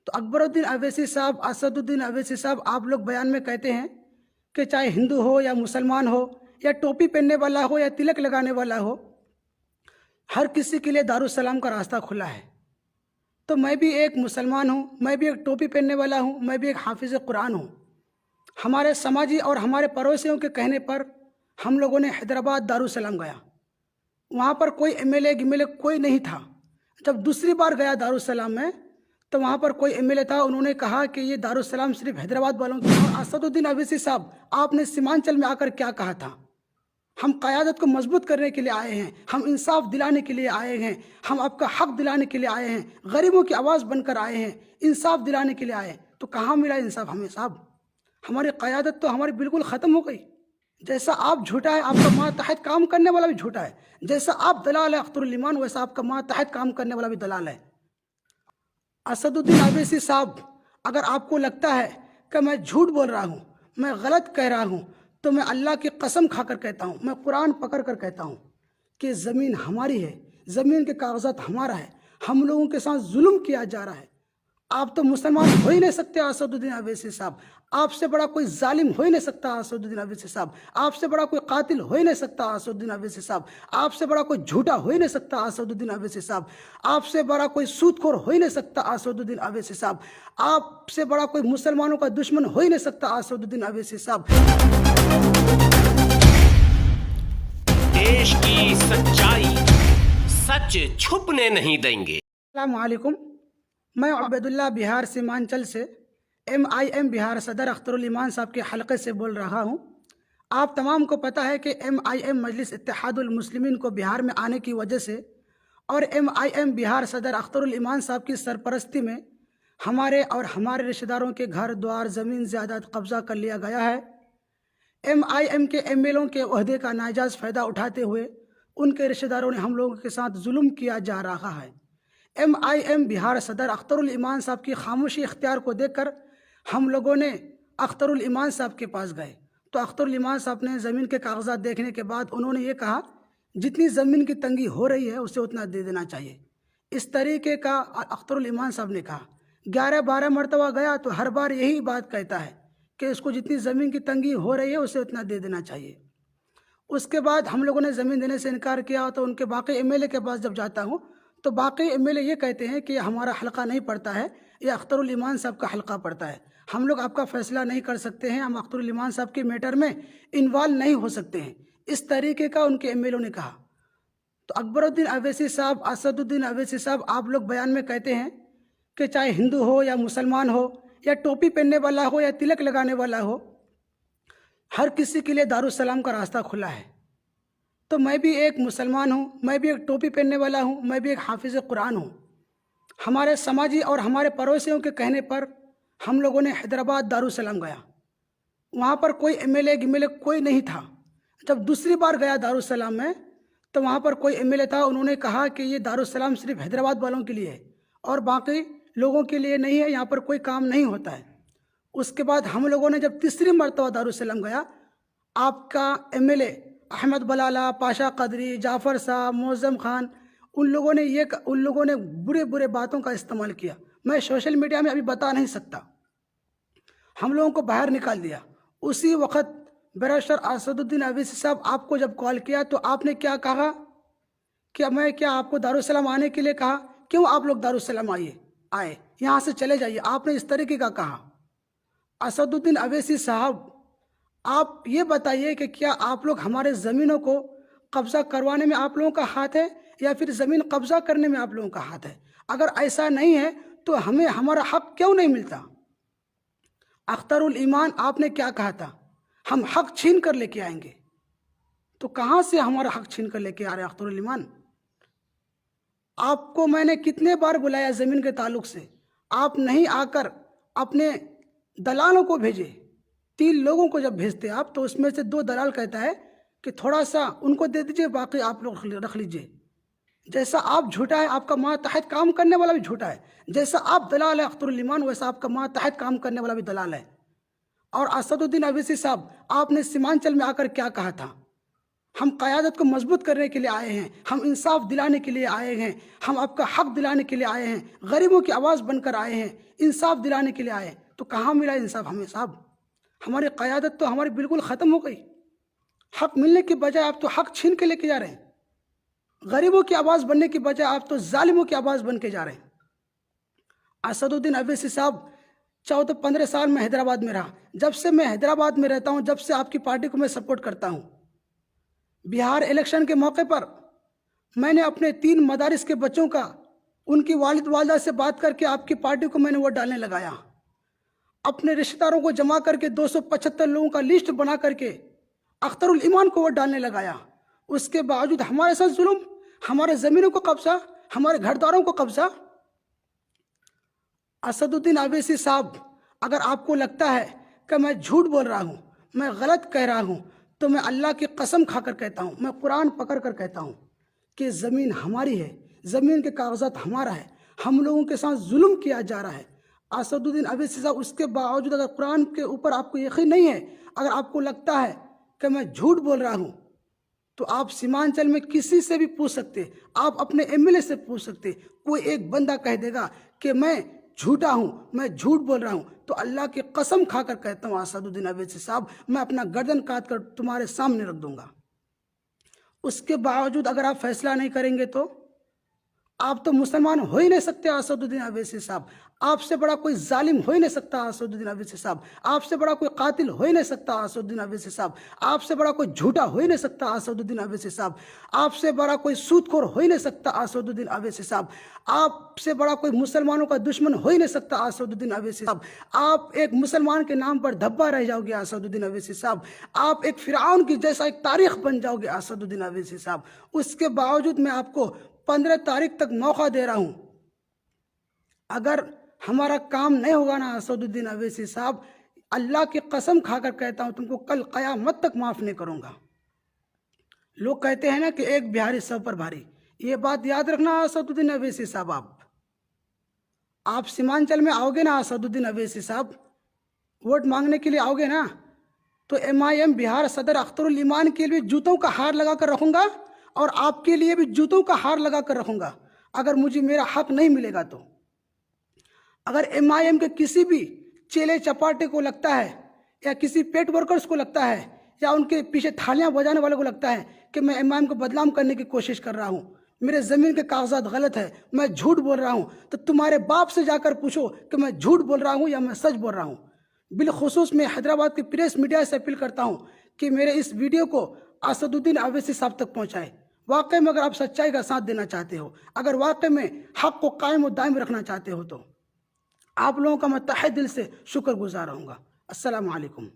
تو اکبر الدین اویسی صاحب، اسد الدین اویسی صاحب، آپ لوگ بیان میں کہتے ہیں کہ چاہے ہندو ہو یا مسلمان ہو یا ٹوپی پہننے والا ہو یا تلک لگانے والا ہو، ہر کسی کے لیے دارالسلام کا راستہ کھلا ہے۔ تو میں بھی ایک مسلمان ہوں، میں بھی ایک ٹوپی پہننے والا ہوں، میں بھی ایک حافظ قرآن ہوں۔ ہمارے سماجی اور ہمارے پڑوسیوں کے کہنے پر ہم لوگوں نے حیدرآباد دارالسلام گیا۔ وہاں پر کوئی ایم ایل اے کوئی نہیں تھا۔ جب دوسری بار گیا دارالسلام میں تو وہاں پر کوئی ایم ایل اے تھا، انہوں نے کہا کہ یہ دارالسلام صرف حیدرآباد والوں کی۔ اور اسد الدین اویسی صاحب، آپ نے سیمانچل میں آ کر کیا کہا تھا؟ ہم قیادت کو مضبوط کرنے کے لیے آئے ہیں، ہم انصاف دلانے کے لیے آئے ہیں، ہم آپ کا حق دلانے کے لیے آئے ہیں، غریبوں کی آواز بن کر آئے ہیں، انصاف دلانے کے لیے آئے ہیں۔ تو کہاں ملا انصاف ہمیں صاحب؟ ہماری قیادت تو ہماری بالکل ختم ہو گئی۔ جیسا آپ جھوٹا ہے، آپ کا ماتحت کام کرنے والا بھی جھوٹا ہے۔ جیسا آپ دلال ہے اختر الایمان، ویسا آپ کا ماتحت کام کرنے والا بھی دلال ہے۔ اسد الدین اویسی صاحب، اگر آپ کو لگتا ہے کہ میں جھوٹ بول رہا ہوں، میں غلط کہہ رہا ہوں، تو میں اللہ کی قسم کھا کر کہتا ہوں، میں قرآن پکڑ کر کہتا ہوں کہ زمین ہماری ہے، زمین کے کاغذات ہمارا ہے، ہم لوگوں کے ساتھ ظلم کیا جا رہا ہے۔ آپ تو مسلمان ہو ہی نہیں سکتے اسد الدین اویسی صاحب، آپ سے بڑا کوئی ظالم ہو ہی نہیں سکتا اسد الدین اویسی صاحب، آپ سے بڑا کوئی قاتل ہو ہی نہیں سکتا اسد الدین اویسی صاحب، آپ سے بڑا کوئی جھوٹا ہو ہی نہیں سکتا اسد الدین اویسی صاحب، آپ سے بڑا کوئی سود خور ہو ہی نہیں سکتا اسد الدین اویسی صاحب، آپ سے بڑا کوئی مسلمانوں کا دشمن ہو ہی نہیں سکتا اسد الدین اویسی صاحب۔ دیش کی سچائی سچ چھپنے نہیں دیں گے۔ السلام علیکم، میں عبید اللہ بہار سیمانچل سے MIM بہار صدر اختر الایمان صاحب کے حلقے سے بول رہا ہوں۔ آپ تمام کو پتہ ہے کہ MIM مجلس اتحاد المسلمین کو بہار میں آنے کی وجہ سے اور MIM بہار صدر اختر الایمان صاحب کی سرپرستی میں ہمارے اور ہمارے رشتہ داروں کے گھر دوار زمین جائیداد قبضہ کر لیا گیا ہے۔ MIM کے MLوں کے عہدے کا ناجائز فائدہ اٹھاتے ہوئے ان کے رشتہ داروں نے ہم لوگوں کے ساتھ ظلم کیا جا رہا ہے۔ MIM بہار صدر اختر الایمان صاحب کی خاموشی اختیار کو دیکھ کر ہم لوگوں نے اختر الایمان صاحب کے پاس گئے تو اختر الایمان صاحب نے زمین کے کاغذات دیکھنے کے بعد انہوں نے یہ کہا جتنی زمین کی تنگی ہو رہی ہے اسے اتنا دے دینا چاہیے۔ اس طریقے کا اختر الایمان صاحب نے کہا۔ 11-12 مرتبہ گیا تو ہر بار یہی بات کہتا ہے کہ اس کو جتنی زمین کی تنگی ہو رہی ہے اسے اتنا دے دینا چاہیے۔ اس کے بعد ہم لوگوں نے زمین دینے سے انکار کیا تو ان کے باقی MLA کے پاس جب جاتا ہوں تو باقی MLA یہ کہتے ہیں کہ ہمارا حلقہ نہیں پڑتا ہے، یہ اختر الایمان صاحب کا حلقہ پڑتا ہے، ہم لوگ آپ کا فیصلہ نہیں کر سکتے ہیں، ہم اختر الایمان صاحب کے میٹر میں انوالو نہیں ہو سکتے ہیں۔ اس طریقے کا ان کے MLA نے کہا۔ تو اکبر الدین اویسی صاحب، اسد الدین اویسی صاحب، آپ لوگ بیان میں کہتے ہیں کہ چاہے ہندو ہو یا مسلمان ہو یا ٹوپی پہننے والا ہو یا تلک لگانے والا ہو، ہر کسی کے لیے دارالسلام کا راستہ کھلا ہے۔ تو میں بھی ایک مسلمان ہوں، میں بھی ایک ٹوپی پہننے والا ہوں، میں بھی ایک حافظ قرآن ہوں۔ ہمارے سماجی اور ہمارے پڑوسیوں کے کہنے پر ہم لوگوں نے حیدرآباد دارالسلام گیا۔ وہاں پر کوئی MLA کوئی نہیں تھا۔ جب دوسری بار گیا دارالسلام میں تو وہاں پر کوئی MLA تھا، انہوں نے کہا کہ یہ دارالسلام صرف حیدرآباد والوں کے لیے ہے اور باقی لوگوں کے لیے نہیں ہے، یہاں پر کوئی کام نہیں ہوتا ہے۔ اس کے بعد ہم لوگوں نے جب تیسری مرتبہ دارالسلام گیا، آپ کا MLA احمد بلالہ، پاشا قدری، جعفر صاحب، معظم خان، ان لوگوں نے برے باتوں کا استعمال کیا۔ میں سوشل میڈیا میں ابھی بتا نہیں سکتا۔ ہم لوگوں کو باہر نکال دیا۔ اسی وقت بیرسٹر اسد الدین اویسی صاحب آپ کو جب کال کیا تو آپ نے کیا کہا کہ میں کیا آپ کو دارالسلام آنے کے لیے کہا؟ کیوں آپ لوگ دارالسلام آئے یہاں سے چلے جائیے، آپ نے اس طریقے کا کہا۔ اسد الدین اویسی صاحب، آپ یہ بتائیے کہ کیا آپ لوگ ہمارے زمینوں کو قبضہ کروانے میں آپ لوگوں کا ہاتھ ہے یا پھر زمین قبضہ کرنے میں آپ لوگوں کا ہاتھ ہے؟ اگر ایسا نہیں ہے تو ہمیں ہمارا حق کیوں نہیں ملتا؟ اختر الایمان آپ نے کیا کہا تھا؟ ہم حق چھین کر لے کے آئیں گے۔ تو کہاں سے ہمارا حق چھین کر لے کے آ رہے اختر الایمان؟ آپ کو میں نے کتنے بار بلایا زمین کے تعلق سے، آپ نہیں آ کر اپنے دلالوں کو بھیجے۔ 3 لوگوں کو جب بھیجتے آپ تو اس میں سے 2 دلال کہتا ہے کہ تھوڑا سا ان کو دے دیجئے، باقی آپ لوگ رکھ لیجئے۔ جیسا آپ جھوٹا ہے، آپ کا ماتحت کام کرنے والا بھی جھوٹا ہے۔ جیسا آپ دلال ہے اختر الایمان، ویسا آپ کا ماتحت کام کرنے والا بھی دلال ہے۔ اور اسد الدین اویسی صاحب، آپ نے سیمانچل میں آ کر کیا کہا تھا؟ ہم قیادت کو مضبوط کرنے کے لیے آئے ہیں، ہم انصاف دلانے کے لیے آئے ہیں، ہم آپ کا حق دلانے کے لیے آئے ہیں، غریبوں کی آواز بن کر آئے ہیں، انصاف دلانے کے لیے آئے ہیں۔ تو کہاں ملا انصاف ہمیں صاحب؟ ہماری قیادت تو ہماری بالکل ختم ہو گئی۔ حق ملنے کی بجائے آپ تو حق چھین کے لے کے جا رہے ہیں، غریبوں کی آواز بننے کی بجائے آپ تو ظالموں کی آواز بن کے جا رہے ہیں۔ اسد الدین اویسی صاحب 14-15 سال میں حیدرآباد میں رہا، جب سے میں حیدرآباد میں رہتا ہوں، جب سے آپ کی پارٹی کو میں سپورٹ کرتا ہوں، بہار الیکشن کے موقع پر میں نے اپنے 3 مدارس کے بچوں کا ان کی والد والدہ سے بات کر کے آپ کی پارٹی کو میں نے ووٹ ڈالنے لگایا، اپنے رشتہ داروں کو جمع کر کے 275 لوگوں کا لسٹ بنا کر کے اختر الایمان کو ووٹ ڈالنے لگایا۔ اس کے باوجود ہمارے ساتھ ظلم، ہمارے زمینوں کو قبضہ، ہمارے گھر داروں کو قبضہ۔ اسد الدین اویسی صاحب، اگر آپ کو لگتا ہے کہ میں جھوٹ بول رہا ہوں، میں غلط کہہ رہا ہوں، تو میں اللہ کی قسم کھا کر کہتا ہوں، میں قرآن پکڑ کر کہتا ہوں کہ زمین ہماری ہے، زمین کے کاغذات ہمارا ہے، ہم لوگوں کے ساتھ ظلم کیا جا رہا ہے۔ اسد الدین اویسی صاحب، اس کے باوجود اگر قرآن کے اوپر آپ کو یقین نہیں ہے، اگر آپ کو لگتا ہے کہ میں جھوٹ بول رہا ہوں، تو آپ سیمانچل میں کسی سے بھی پوچھ سکتے، آپ اپنے ایم ایل اے سے پوچھ سکتے، کوئی ایک بندہ کہہ دے گا کہ میں جھوٹا ہوں، میں جھوٹ بول رہا ہوں۔ تو اللہ کی قسم کھا کر کہتا ہوں اسد الدین اویسی صاحب، میں اپنا گردن کاٹ کر تمہارے سامنے رکھ دوں گا۔ اس کے باوجود اگر آپ فیصلہ نہیں کریں گے تو آپ تو مسلمان ہو ہی نہیں سکتے اسد الدین اویسی صاحب، آپ سے بڑا کوئی ظالم ہو ہی نہیں سکتا اسد الدین اویسی صاحب، آپ سے بڑا کوئی قاتل ہو ہی نہیں سکتا اسد الدین اویسی صاحب، آپ سے بڑا کوئی جھوٹا ہو ہی نہیں سکتا اسد الدین اویسی صاحب، آپ سے بڑا کوئی سود خور ہو ہی نہیں سکتا اسد الدین اویسی صاحب، آپ سے بڑا کوئی مسلمانوں کا دشمن ہو ہی نہیں سکتا اسد الدین اویسی صاحب، آپ ایک مسلمان کے نام پر دھبا رہ جاؤ گے اسد الدین اویسی صاحب، آپ ایک فرعون کی جیسا ایک تاریخ بن جاؤ گے اسد الدین اویسی صاحب۔ اس کے باوجود میں آپ کو 15 تاریخ تک موقع دے رہا ہوں، اگر ہمارا کام نہیں ہوگا نا اسد الدین اویسی صاحب، اللہ کی قسم کھا کر کہتا ہوں تم کو کل قیامت تک معاف نہیں کروں گا۔ لوگ کہتے ہیں نا کہ ایک بہاری سب پر بھاری، یہ بات یاد رکھنا اسد الدین اویسی صاحب، آپ سیمانچل میں آؤ گے نا اسد الدین اویسی صاحب، ووٹ مانگنے کے لیے آؤ گے نا، تو MIM بہار صدر اختر الایمان کے لیے جوتوں کا ہار لگا کر رکھوں گا، اور آپ کے لیے بھی جوتوں کا ہار لگا کر رکھوں گا اگر مجھے میرا حق نہیں ملے گا تو۔ اگر MIM کے کسی بھی چیلے چپاٹے کو لگتا ہے، یا کسی پیٹ ورکرز کو لگتا ہے، یا ان کے پیچھے تھالیاں بجانے والے کو لگتا ہے کہ میں MIM کو بدنام کرنے کی کوشش کر رہا ہوں، میرے زمین کے کاغذات غلط ہے، میں جھوٹ بول رہا ہوں، تو تمہارے باپ سے جا کر پوچھو کہ میں جھوٹ بول رہا ہوں یا میں سچ بول رہا ہوں۔ بالخصوص میں حیدرآباد کی پریس میڈیا سے اپیل کرتا ہوں کہ میرے اس ویڈیو کو اسد الدین اویسی صاحب تک پہنچائے۔ واقعی میں اگر آپ سچائی کا ساتھ دینا چاہتے ہو، اگر واقعی میں حق کو قائم و دائم رکھنا چاہتے ہو، تو آپ لوگوں کا میں تہہ دل سے شکر گزار رہوں گا۔ السلام علیکم۔